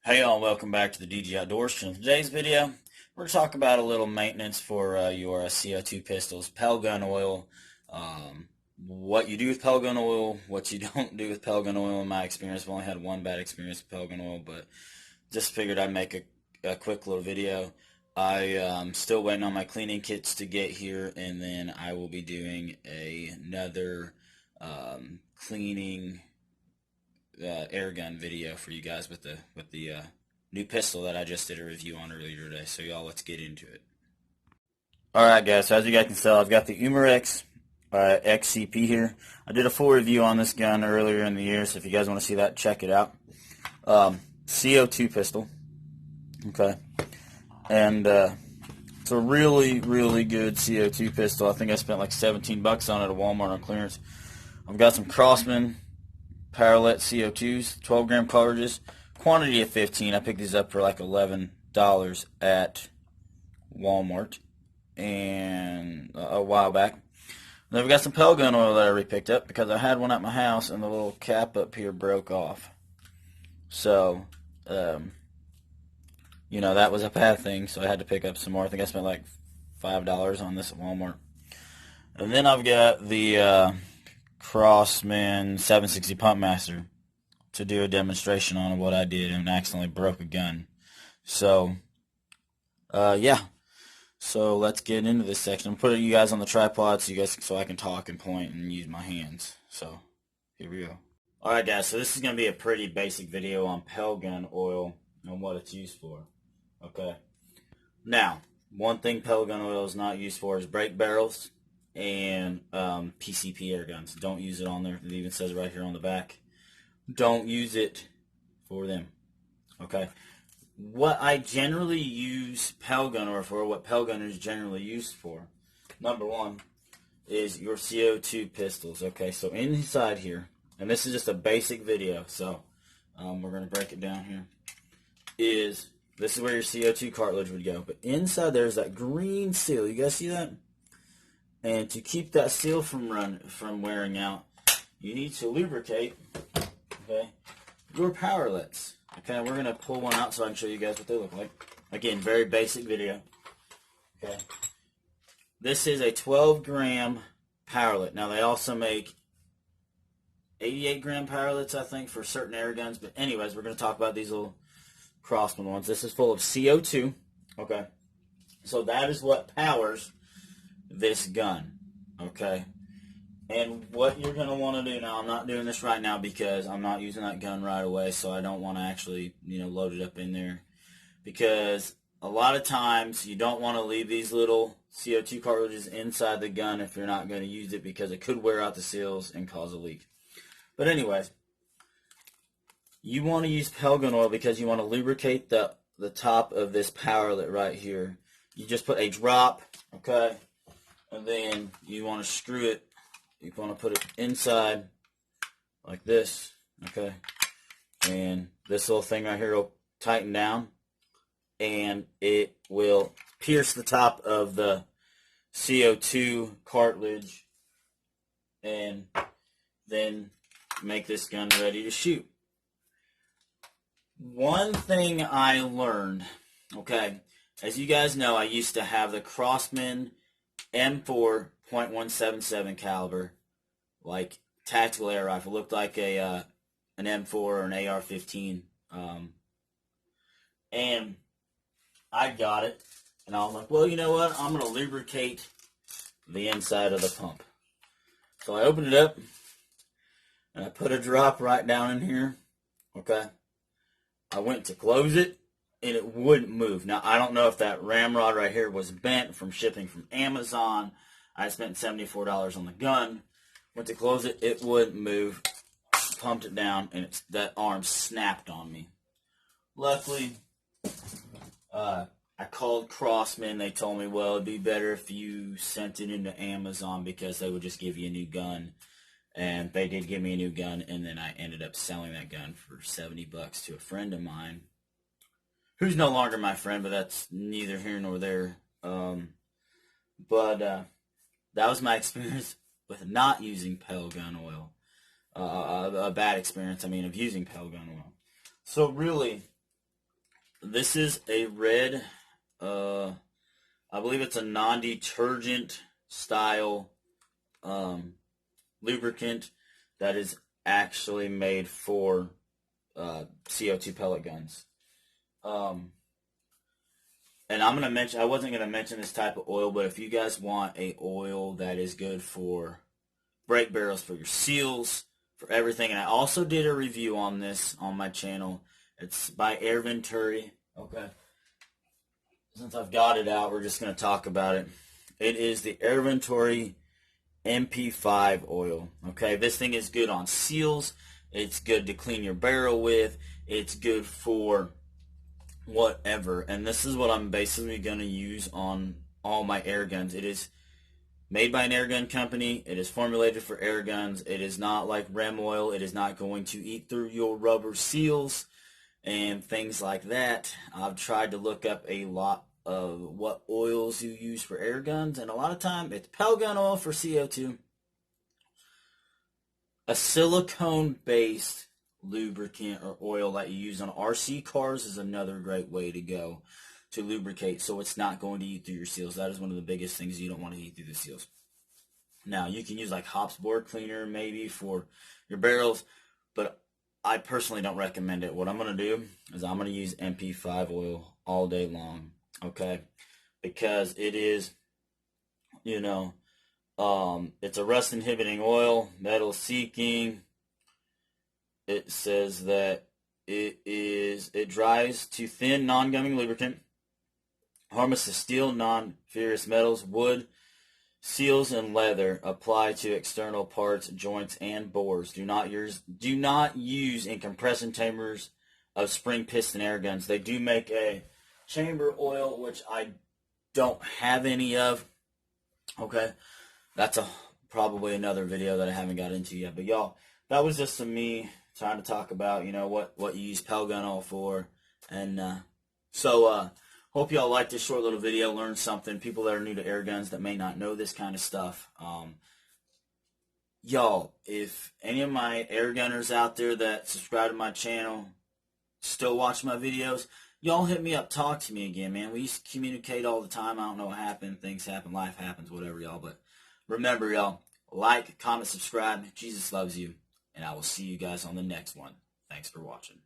Hey y'all, welcome back to the DG Outdoors channel. Today's video, we're going to talk about a little maintenance for your CO2 pistols, Pellgun oil, what you do with Pellgun oil, what you don't do with Pellgun oil. In my experience, I've only had one bad experience with Pellgun oil, but just figured I'd make a quick little video. I'm still waiting on my cleaning kits to get here, and then I will be doing another cleaning air gun video for you guys with the new pistol that I just did a review on earlier today. So y'all, let's get into it. Alright guys, so as you guys can tell, I've got the Umarex XCP here. I did a full review on this gun earlier in the year, so if you guys want to see that, check it out. CO2 pistol. Okay. And it's a really, really good CO2 pistol. I think I spent like 17 bucks on it at Walmart on clearance. I've got some Crosman Parallel CO2s, 12 gram cartridges, quantity of 15. I picked these up for like $11 at Walmart and a while back. Then we've got some Pellgun oil that I re-picked up because I had one at my house and the little cap up here broke off. So, you know, that was a bad thing, so I had to pick up some more. I think I spent like $5 on this at Walmart. And then I've got the Crosman 760 Pump Master to do a demonstration on what I did and accidentally broke a gun. So, yeah. So let's get into this section. I'm putting you guys on the tripod so I can talk and point and use my hands. So, here we go. Alright guys, so this is going to be a pretty basic video on Pellgun oil and what it's used for. Okay. Now, one thing Pellgun oil is not used for is brake barrels and PCP air guns. Don't use it on there. It even says right here on the back. Don't use it for them. Okay. What I generally use Pellgun oil for, what Pellgun is generally used for, number one, is your CO2 pistols. Okay, so inside here, and this is just a basic video, so we're going to break it down here, this is where your CO2 cartridge would go. But inside there's that green seal. You guys see that? And to keep that seal from wearing out, you need to lubricate, okay, your powerlets. Okay, we're going to pull one out so I can show you guys what they look like. Again, very basic video. Okay. This is a 12 gram powerlet. Now they also make 88 gram powerlets, I think, for certain air guns. But anyways, we're going to talk about these little Crosman ones. This is full of CO2. Okay. So that is what powers this gun. Okay. And what you're going to want to do now, I'm not doing this right now because I'm not using that gun right away, so I don't want to actually, load it up in there. Because a lot of times you don't want to leave these little CO2 cartridges inside the gun if you're not going to use it because it could wear out the seals and cause a leak. But anyways, you want to use Pellgun oil because you want to lubricate the top of this powerlet right here. You just put a drop, okay, and then you want to screw it. You want to put it inside like this, okay, and this little thing right here will tighten down, and it will pierce the top of the CO2 cartridge and then make this gun ready to shoot. One thing I learned, okay, as you guys know, I used to have the Crosman M4.177 caliber, like tactical air rifle. Looked like an M4 or an AR-15. And I got it, and I was like, well, you know what? I'm going to lubricate the inside of the pump. So I opened it up, and I put a drop right down in here, okay? I went to close it, and it wouldn't move. Now, I don't know if that ramrod right here was bent from shipping from Amazon. I spent $74 on the gun. Went to close it, it wouldn't move. Pumped it down, and that arm snapped on me. Luckily, I called Crosman. They told me, well, it'd be better if you sent it into Amazon because they would just give you a new gun. And they did give me a new gun, and then I ended up selling that gun for 70 bucks to a friend of mine, who's no longer my friend, but that's neither here nor there. But that was my experience with not using Pellgun oil. A bad experience, of using Pellgun oil. So really, This is a red, I believe it's a non-detergent style lubricant that is actually made for CO2 pellet guns. And I'm gonna mention, I wasn't gonna mention this type of oil, but if you guys want a oil that is good for brake barrels, for your seals, for everything, and I also did a review on this on my channel. It's by Venturi. Okay. Since I've got it out, we're just gonna talk about it. It is the Venturi MP-5 oil. Okay, this thing is good on seals. It's good to clean your barrel with. It's good for whatever. And this is what I'm basically going to use on all my air guns. It is made by an air gun company. It is formulated for air guns. It is not like REM oil. It is not going to eat through your rubber seals and things like that. I've tried to look up a lot of what oils you use for air guns, and a lot of time it's Pellgun oil for CO2. A silicone-based lubricant or oil that you use on RC cars is another great way to go to lubricate, so it's not going to eat through your seals. That is one of the biggest things. You don't want to eat through the seals. Now, you can use like hops board cleaner maybe for your barrels, but I personally don't recommend it. What I'm going to do is I'm going to use MP-5 oil all day long, okay? Because it is, it's a rust inhibiting oil, metal seeking. It says that it dries to thin, non-gumming lubricant, harmless to steel, non-ferrous metals, wood, seals, and leather. Apply to external parts, joints, and bores. Do not use in compression chambers of spring piston air guns. They do make a chamber oil, which I don't have any of. Okay, that's probably another video that I haven't got into yet. But y'all, that was just me trying to talk about, what you use Pellgun oil for. And hope y'all liked this short little video, learned something. People that are new to air guns that may not know this kind of stuff. Y'all, if any of my air gunners out there that subscribe to my channel still watch my videos, y'all hit me up, talk to me again, man. We used to communicate all the time. I don't know what happened. Things happen, life happens, whatever, y'all. But remember, y'all, like, comment, subscribe. Jesus loves you. And I will see you guys on the next one. Thanks for watching.